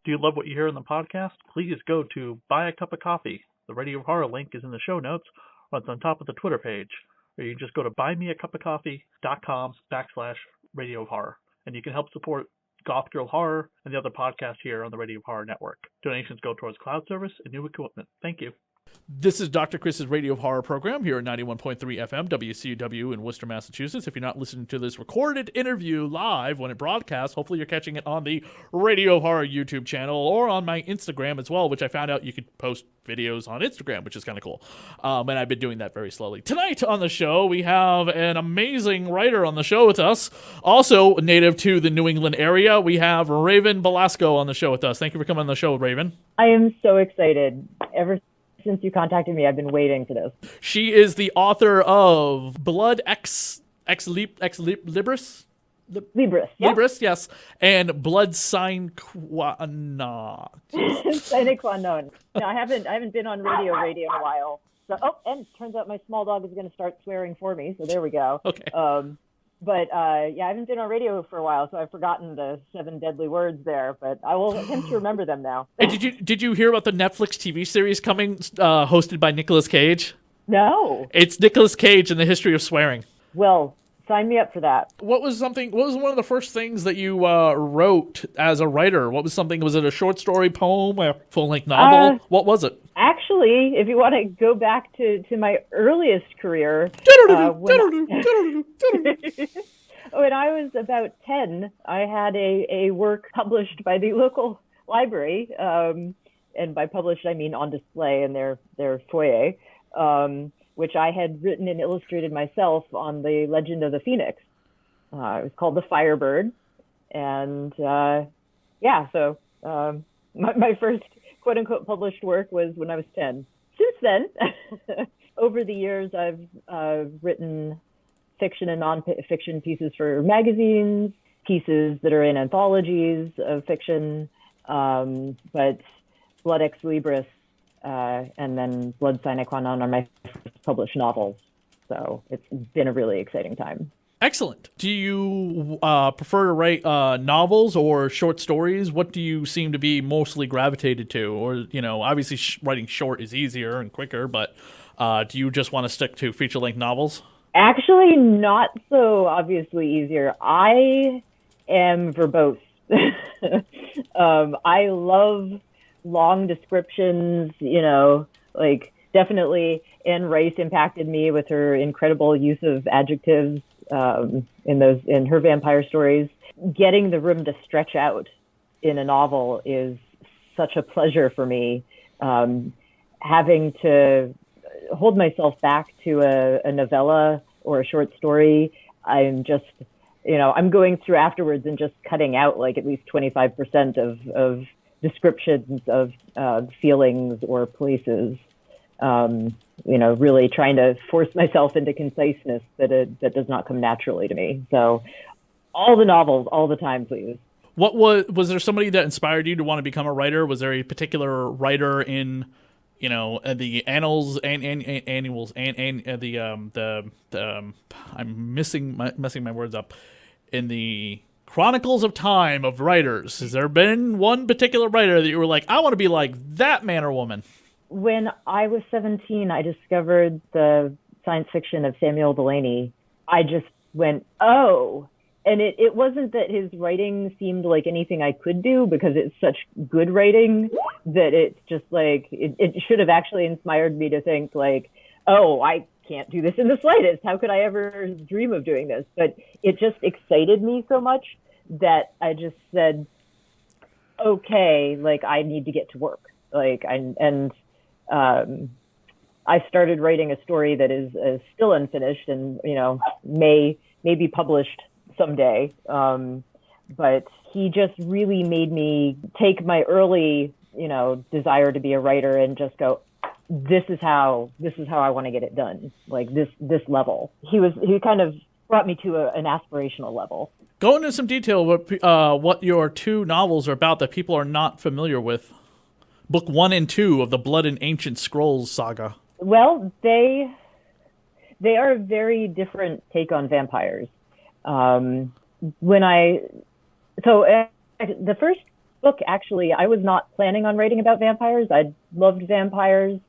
Do you love what you hear in the podcast? Please go to Buy a Cup of Coffee. The Radio of Horror link is in the show notes, or it's on top of the Twitter page. Or you can just go to buymeacupofcoffee.com/Radio of Horror. And you can help support Goth Girl Horror and the other podcasts here on the Radio of Horror Network. Donations go towards cloud service and new equipment. Thank you. This is Dr. Chris's Radio of Horror program here at 91.3 FM, WCW in Worcester, Massachusetts. If you're not listening to this recorded interview live when it broadcasts, hopefully you're catching it on the Radio of Horror YouTube channel or on my Instagram as well, which I found out you could post videos on Instagram, which is kind of cool. And I've been doing that very slowly. Tonight on the show, we have an amazing writer on the show with us, also native to the New England area. We have Raven Belasco on the show with us. Thank you for coming on the show, Raven. I am so excited. Ever since you contacted me, I've been waiting for this. She is the author of Blood Ex Libris? Libris, yeah. Libris, yes. And Blood Sine Qua Non. Sine Qua Non. No, I haven't been on radio in a while. So, and it turns out my small dog is going to start swearing for me, so there we go. Okay. But I haven't been on radio for a while, so I've forgotten the 7 deadly words there, but I will attempt to remember them now. And did you hear about the Netflix TV series coming, hosted by Nicolas Cage? No. It's Nicolas Cage and the History of Swearing. Well, sign me up for that. What was one of the first things that you wrote as a writer? Was it a short story, poem, a full-length novel? What was it? Actually, if you want to go back to my earliest career, when I was about 10, I had a work published by the local library, and by published I mean on display in their foyer, which I had written and illustrated myself on the Legend of the Phoenix. It was called The Firebird, and so my first quote-unquote published work was when I was 10. Since then, over the years, I've written fiction and non-fiction pieces for magazines, pieces that are in anthologies of fiction, but Blood Ex Libris and then Blood Sine Qua Non are my first published novels. So it's been a really exciting time. Excellent. Do you prefer to write novels or short stories? What do you seem to be mostly gravitated to? Or, obviously writing short is easier and quicker, but do you just want to stick to feature-length novels? Actually, not so obviously easier. I am verbose. I love long descriptions, definitely Anne Rice impacted me with her incredible use of adjectives in her vampire stories. Getting the room to stretch out in a novel is such a pleasure for me. Having to hold myself back to a novella or a short story, I'm just, I'm going through afterwards and just cutting out like at least 25% of descriptions of feelings or places. Really trying to force myself into conciseness that does not come naturally to me. So all the novels, all the time, please. What was there somebody that inspired you to want to become a writer? Was there a particular writer in, the annals and annuals and the I'm messing my words up, in the chronicles of time of writers? Has there been one particular writer that you were like, I want to be like that man or woman? When I was 17, I discovered the science fiction of Samuel Delany. I just went, oh. And it wasn't that his writing seemed like anything I could do, because it's such good writing that it's just like, it should have actually inspired me to think like, oh, I can't do this in the slightest. How could I ever dream of doing this? But it just excited me so much that I just said, okay, like I need to get to work. I started writing a story that is still unfinished and, may be published someday. But he just really made me take my early, desire to be a writer and just go, this is how I want to get it done. Like this level. He kind of brought me to an aspirational level. Go into some detail what your 2 novels are about that people are not familiar with. Book 1 and 2 of the Blood and Ancient Scrolls saga. Well, they are a very different take on vampires. The first book, actually, I was not planning on writing about vampires. I loved vampires,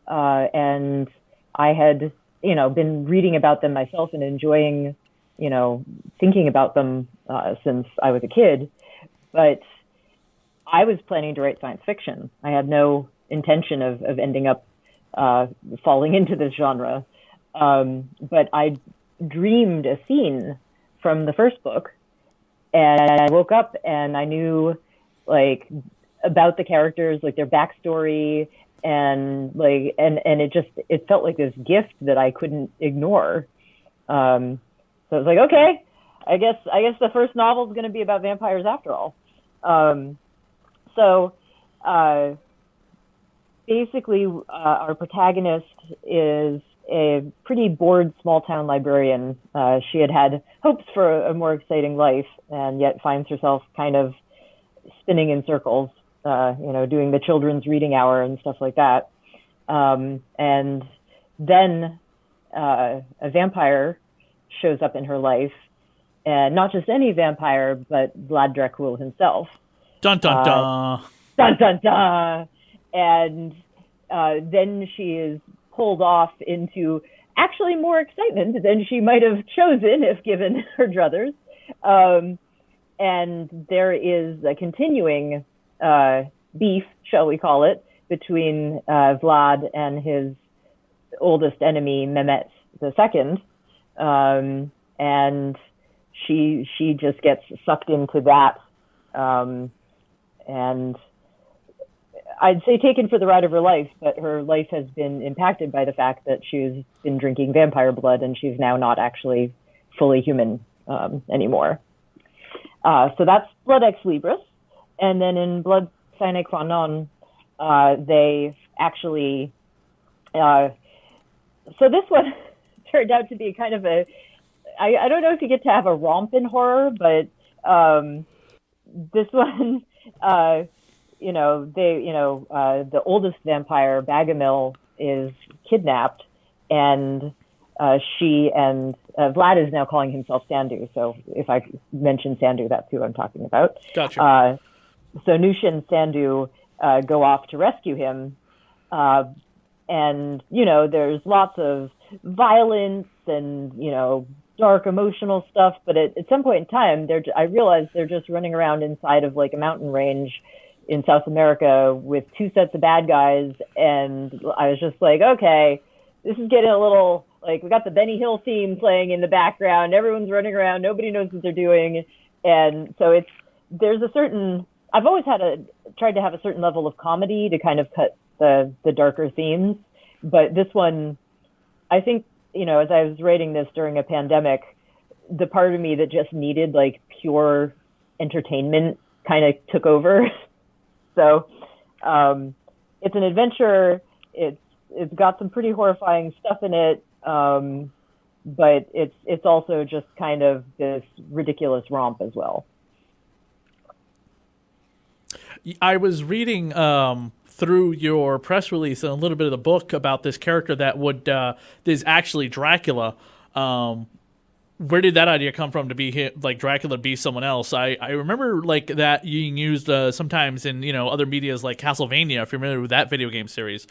and I had, been reading about them myself and enjoying, thinking about them since I was a kid. But I was planning to write science fiction. I had no intention of ending up falling into this genre. But I dreamed a scene from the first book, and I woke up and I knew like about the characters, like their backstory, and it felt like this gift that I couldn't ignore. So I was like, okay, I guess the first novel is going to be about vampires after all. Basically, our protagonist is a pretty bored small-town librarian. She had hopes for a more exciting life, and yet finds herself kind of spinning in circles, doing the children's reading hour and stuff like that. And then a vampire shows up in her life, and not just any vampire, but Vlad Dracul himself. Dun, dun, dun. Dun, dun, dun. And then she is pulled off into actually more excitement than she might have chosen if given her druthers. And there is a continuing beef, shall we call it, between Vlad and his oldest enemy, Mehmet II. And she just gets sucked into that. And I'd say taken for the ride of her life, but her life has been impacted by the fact that she's been drinking vampire blood and she's now not actually fully human anymore. So that's Blood Ex Libris. And then in Blood Sine Qua Non, they actually... so this one turned out to be kind of a... I don't know if you get to have a romp in horror, but this one... the oldest vampire, Bagamil, is kidnapped, and she and Vlad is now calling himself Sandu. So if I mention Sandu, that's who I'm talking about. Gotcha. So Nusha and Sandu go off to rescue him, and there's lots of violence and dark emotional stuff. But at some point in time, I realized they're just running around inside of like a mountain range in South America with two sets of bad guys, and I was just like, okay, this is getting a little like, we got the Benny Hill theme playing in the background, everyone's running around, nobody knows what they're doing, and so there's a certain, I've always tried to have a certain level of comedy to kind of cut the darker themes, but this one, I think, as I was writing this during a pandemic, the part of me that just needed like pure entertainment kind of took over. So it's an adventure. It's got some pretty horrifying stuff in it, but it's also just kind of this ridiculous romp as well. I was reading through your press release and a little bit of the book about this character that is actually Dracula. Where did that idea come from to be like Dracula be someone else? I remember like that being used sometimes in other medias like Castlevania, if you're familiar with that video game series.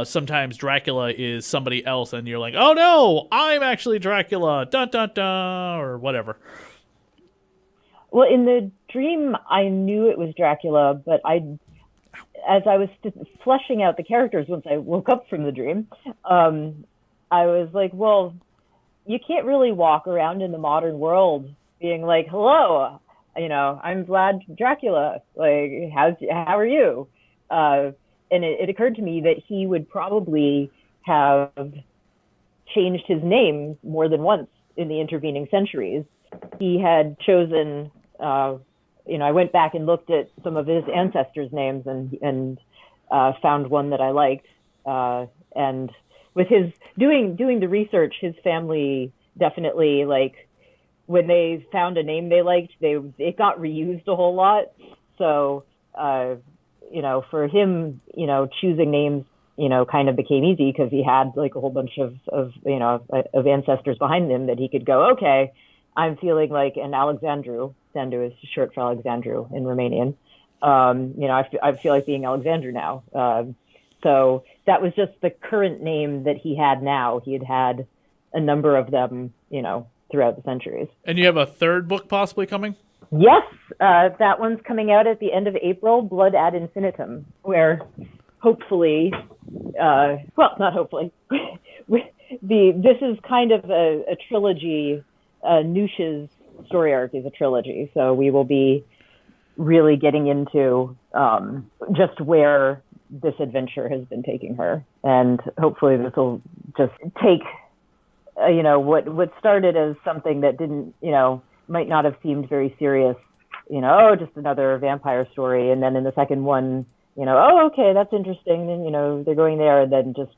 Sometimes Dracula is somebody else and you're like, oh no, I'm actually Dracula, dun dun dun, or whatever. Well, in the dream, I knew it was Dracula, but as I was fleshing out the characters once I woke up from the dream, I was like, well, you can't really walk around in the modern world being like, hello, I'm Vlad Dracula. Like, how are you? And it occurred to me that he would probably have changed his name more than once in the intervening centuries. He had chosen, I went back and looked at some of his ancestors' names and found one that I liked. And with his doing the research, his family definitely, like, when they found a name they liked, it got reused a whole lot. So, for him, choosing names, kind of became easy because he had like a whole bunch of ancestors behind him that he could go, okay, I'm feeling like an Alexandru. Sandu is short for Alexandru in Romanian. I feel like being Alexander now. So that was just the current name that he had now. He had a number of them, throughout the centuries. And you have a third book possibly coming? Yes, that one's coming out at the end of April, Blood ad Infinitum, where hopefully, not hopefully, this is kind of a trilogy. Noosh's story arc is a trilogy, so we will be really getting into just where this adventure has been taking her, and hopefully this will just take what started as something that didn't might not have seemed very serious, just another vampire story, and then in the second one, okay, that's interesting, and they're going there, and then just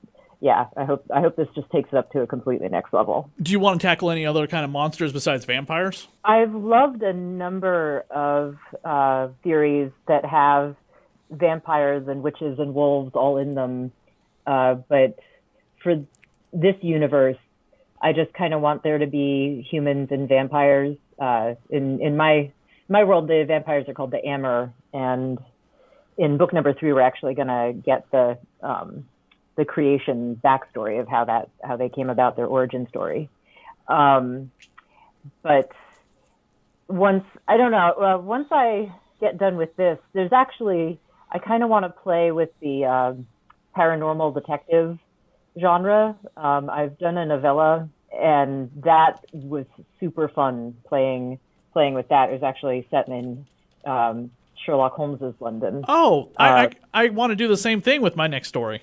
I hope this just takes it up to a completely next level. Do you want to tackle any other kind of monsters besides vampires? I've loved a number of theories that have vampires and witches and wolves all in them, but for this universe, I just kind of want there to be humans and vampires. In my world, the vampires are called the Amur, and in book number 3, we're actually going to get the creation backstory of how they came about, their origin story. But once I get done with this, there's actually, I kind of want to play with the paranormal detective genre. I've done a novella, and that was super fun playing with that. It was actually set in Sherlock Holmes's London. Oh, I want to do the same thing with my next story.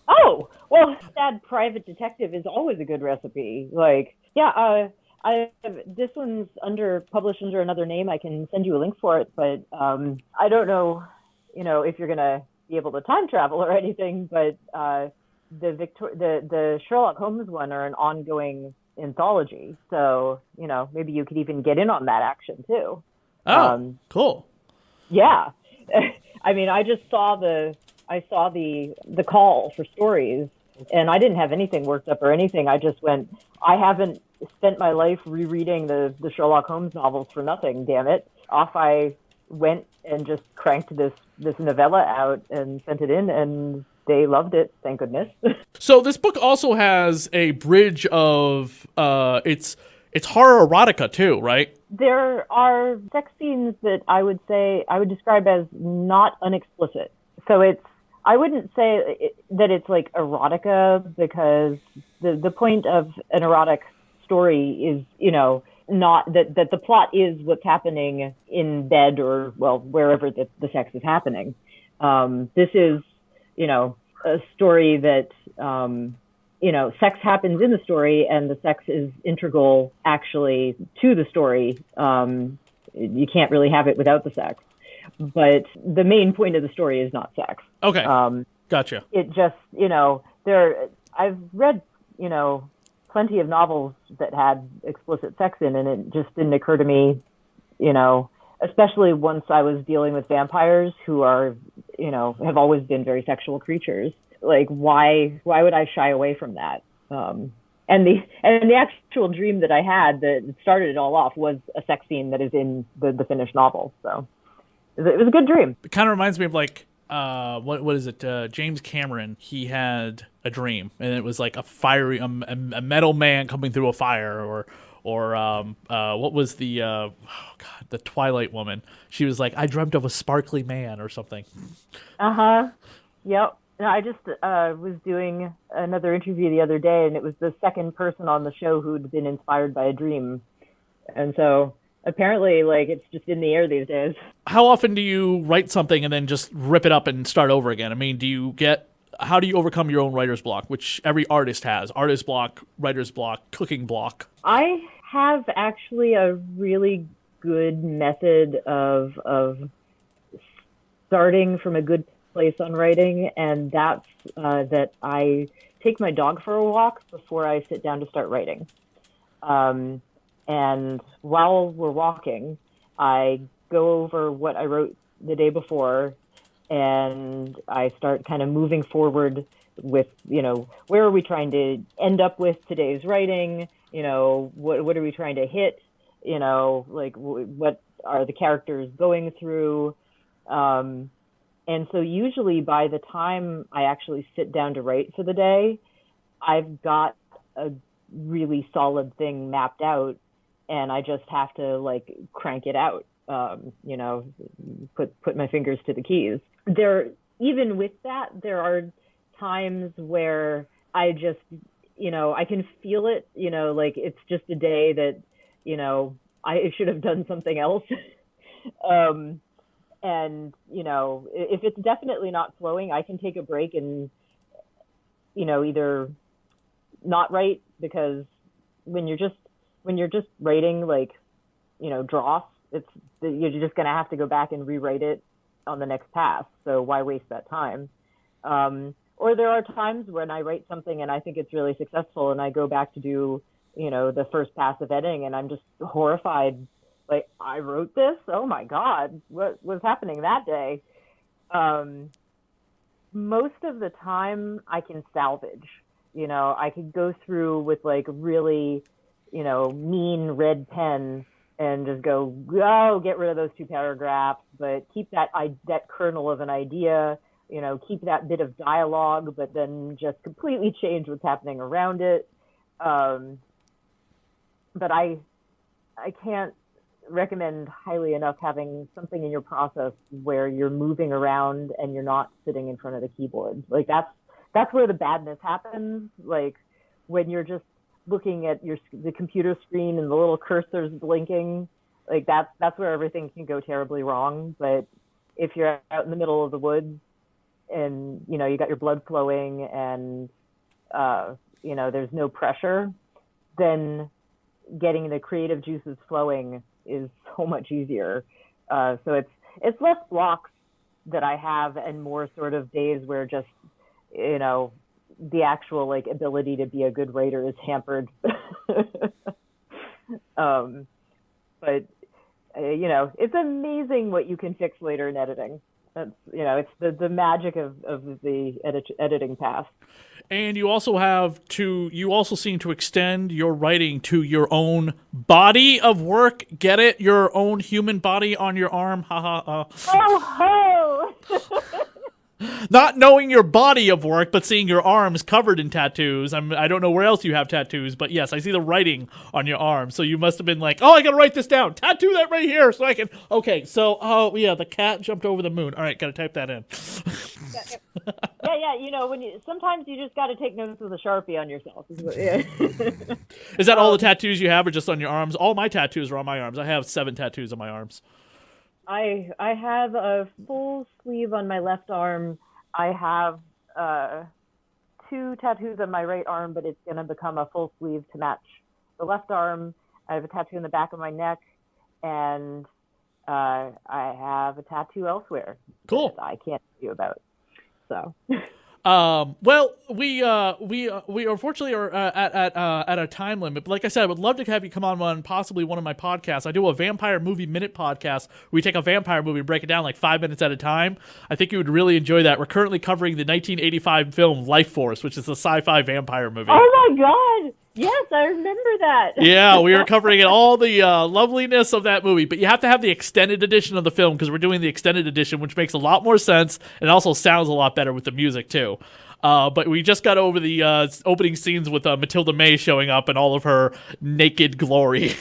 Oh, well, that private detective is always a good recipe. This one's published under another name. I can send you a link for it, but I don't know, if you're gonna be able to time travel or anything. But the Sherlock Holmes one are an ongoing anthology, so maybe you could even get in on that action too. Oh, cool. Yeah, I mean, I saw the call for stories, and I didn't have anything worked up or anything. I just went, I haven't spent my life rereading the Sherlock Holmes novels for nothing, damn it. Off I went and just cranked this novella out and sent it in, and they loved it, thank goodness. So this book also has a bridge of it's horror erotica too, right? There are sex scenes that I would describe as not unexplicit. So I wouldn't say that it's like erotica, because the point of an erotic story is, not that the plot is what's happening in bed or, wherever the sex is happening. This is, a story that, sex happens in the story, and the sex is integral actually to the story. You can't really have it without the sex. But the main point of the story is not sex. Okay. Gotcha. It just, I've read, plenty of novels that had explicit sex in, and it just didn't occur to me, especially once I was dealing with vampires who are, have always been very sexual creatures. Like, why would I shy away from that? And the actual dream that I had that started it all off was a sex scene that is in the finished novel. So it was a good dream. It kind of reminds me of what is it? James Cameron. He had a dream, and it was like a metal man coming through a fire, or what was the the Twilight woman? She was like, I dreamt of a sparkly man or something. Yep. No, I just was doing another interview the other day, and it was the second person on the show who'd been inspired by a dream, and so apparently, it's just in the air these days. How often do you write something and then just rip it up and start over again? I mean, how do you overcome your own writer's block, which every artist has? Artist block, writer's block, cooking block. I have actually a really good method of starting from a good place on writing, and that's that I take my dog for a walk before I sit down to start writing. And while we're walking, I go over what I wrote the day before, and I start kind of moving forward with, where are we trying to end up with today's writing? What are we trying to hit? What are the characters going through? And so usually by the time I actually sit down to write for the day, I've got a really solid thing mapped out, and I just have to like crank it out. Put my fingers to the keys. Even with that, there are times where I just, I can feel it, like it's just a day that, I should have done something else. And, if it's definitely not flowing, I can take a break and, either not write, because when you're just writing like, dross, you're just going to have to go back and rewrite it on the next pass. So why waste that time? Or there are times when I write something and I think it's really successful and I go back to do, the first pass of editing, and I'm just horrified. Like, I wrote this? Oh my God, what was happening that day? Most of the time I can salvage, I could go through with like really, mean red pen and just go, get rid of those 2 paragraphs, but keep that kernel of an idea, keep that bit of dialogue, but then just completely change what's happening around it. But I can't recommend highly enough having something in your process where you're moving around and you're not sitting in front of the keyboard. Like that's where the badness happens. Like when you're just looking at the computer screen and the little cursor's blinking, like that's where everything can go terribly wrong. But if you're out in the middle of the woods and you got your blood flowing and there's no pressure, then getting the creative juices flowing is so much easier. So it's less blocks that I have and more sort of days where just the actual like ability to be a good writer is hampered. But it's amazing what you can fix later in editing. That's it's the magic of the editing path. And you also seem to extend your writing to your own body of work. Get it? Your own human body on your arm. Ha ha. Oh ho! Not knowing your body of work, but seeing your arms covered in tattoos. I don't know where else you have tattoos, but yes, I see the writing on your arm. So you must have been like, I gotta write this down. Tattoo that right here so I can. Okay, so the cat jumped over the moon. All right, gotta type that in. Yeah. Sometimes you just gotta take notes with a Sharpie on yourself. Yeah. Is that all the tattoos you have, or just on your arms? All my tattoos are on my arms. I have 7 tattoos on my arms. I have a full sleeve on my left arm. I have 2 tattoos on my right arm, but it's going to become a full sleeve to match the left arm. I have a tattoo in the back of my neck, and I have a tattoo elsewhere. Cool. That I can't tell you about. So. Well, we unfortunately are at a time limit. But like I said, I would love to have you come on possibly one of my podcasts. I do a Vampire Movie Minute podcast where we take a vampire movie and break it down like 5 minutes at a time. I think you would really enjoy that. We're currently covering the 1985 film Life Force, which is a sci-fi vampire movie. Oh my God! Yes, I remember that. Yeah, we are covering all the loveliness of that movie, but you have to have the extended edition of the film because we're doing the extended edition, which makes a lot more sense and also sounds a lot better with the music too. But we just got over the opening scenes with Matilda May showing up in all of her naked glory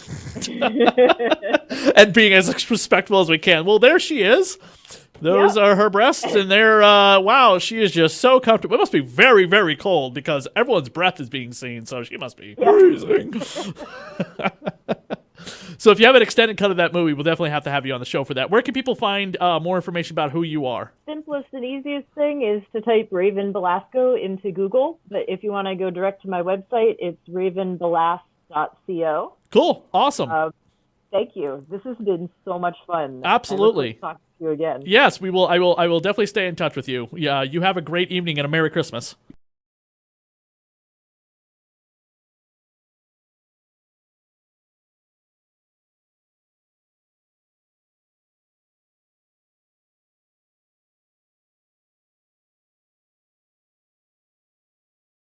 and being as respectful as we can. Well, there she is. Those are her breasts, and they're, wow, she is just so comfortable. It must be very, very cold because everyone's breath is being seen, so she must be freezing. So if you have an extended cut of that movie, we'll definitely have to have you on the show for that. Where can people find more information about who you are? Simplest and easiest thing is to type Raven Belasco into Google, but if you want to go direct to my website, it's ravenbelas.co. Cool. Awesome. Thank you. This has been so much fun. Absolutely. Talk to you again. Yes, we will. I will definitely stay in touch with you. Yeah, you have a great evening and a Merry Christmas.